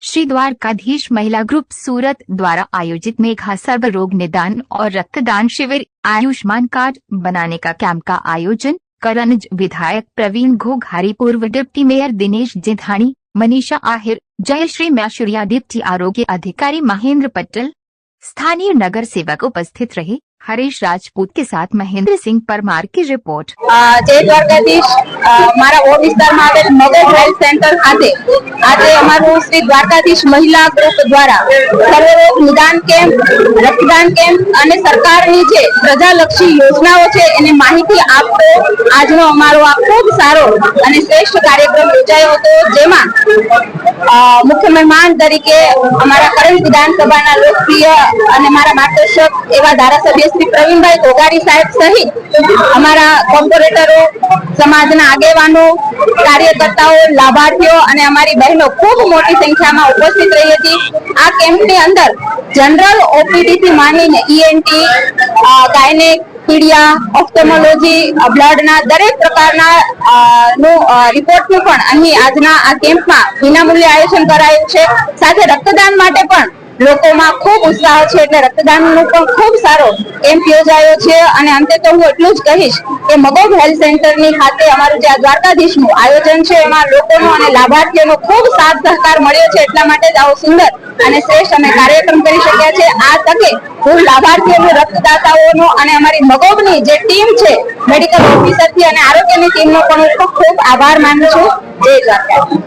श्री द्वारकाधीश महिला ग्रुप सूरत द्वारा आयोजित मेघा सर्व रोग निदान और रक्तदान शिविर आयुष्मान कार्ड बनाने का कैंप का आयोजन करनज विधायक प्रवीण घोघारी, पूर्व deputy mayor Dinesh Jidhani, Manisha Ahir, Jayshree Maishuriya, deputy आरोग्य अधिकारी महेंद्र पटेल, स्थानीय नगर सेवक उपस्थित रहे। हरीश राजपूत के साथ महेंद्र सिंह परमार की रिपोर्ट। जय द्वारकाधीश मारा वो विस्तार में आवेल मगज हेल्थ सेंटर खाते आज अमारू श्री द्वारकाधीश महिला ग्रुप द्वारा सर्वरोग निदान कैंप, रक्तदान कैंप અને સરકારની જે પ્રજાલક્ષી યોજનાઓ છે એની માહિતી આપતો આજનો અમારો આ ખૂબ સારો અને શ્રેષ્ઠ કાર્યક્રમ યોજાયો હતો, જેમાં મુખ્ય મહેમાન તરીકે અમારા કરંજ વિધાનસભાના લોકપ્રિય અને મારા માર્ગદર્શક એવા ધારાસભ્ય श्री प्रवीणभाई घोघारी साहेब सहित अमारा कॉर्पोरेटरो, समाजना आगेवानो, कार्यकर्ताओं, लाभार्थीओ અને અમારી બહેનો ખૂબ મોટી સંખ્યામાં ઉપસ્થિત રહી હતી। આ કેમ્પની અંદર જનરલ ઓપીડી થી માંડીને ઈએનટી, ગાયનેક, પીડિયા, ઓપ્થોમોલોજી, બ્લડના દરેક પ્રકારના રિપોર્ટનું પણ અહીં આજના આ કેમ્પમાં વિનામૂલ્યે આયોજન કરાયું છે। સાથે રક્તદાન માટે પણ લોકોમાં ખૂબ ઉત્સાહ છે, એટલે રક્તદાનનો પણ ખૂબ સારો કેમ્પ યોજાયો છે। અને અંતે તો હું એટલું જ કહીશ કે મગોગ હેલ્થ સેન્ટરની ખાતે અમારું જે દ્વારકાધીશનું આયોજન છે એમાં લોકોનો અને લાભાર્થીઓનો ખૂબ સાથ સહકાર મળ્યો છે, એટલા માટે જ આવો સુંદર અને શ્રેષ્ઠ અમે કાર્યક્રમ કરી શક્યા છે। આ તકે હું લાભાર્થીઓનો, રક્તદાતાઓનો અને અમારી મગોગની જે ટીમ છે મેડિકલ ઓફિસરથી અને આરોગ્યની ટીમનો પણ હું ખૂબ આભાર માનું છું। જય દ્વારકા।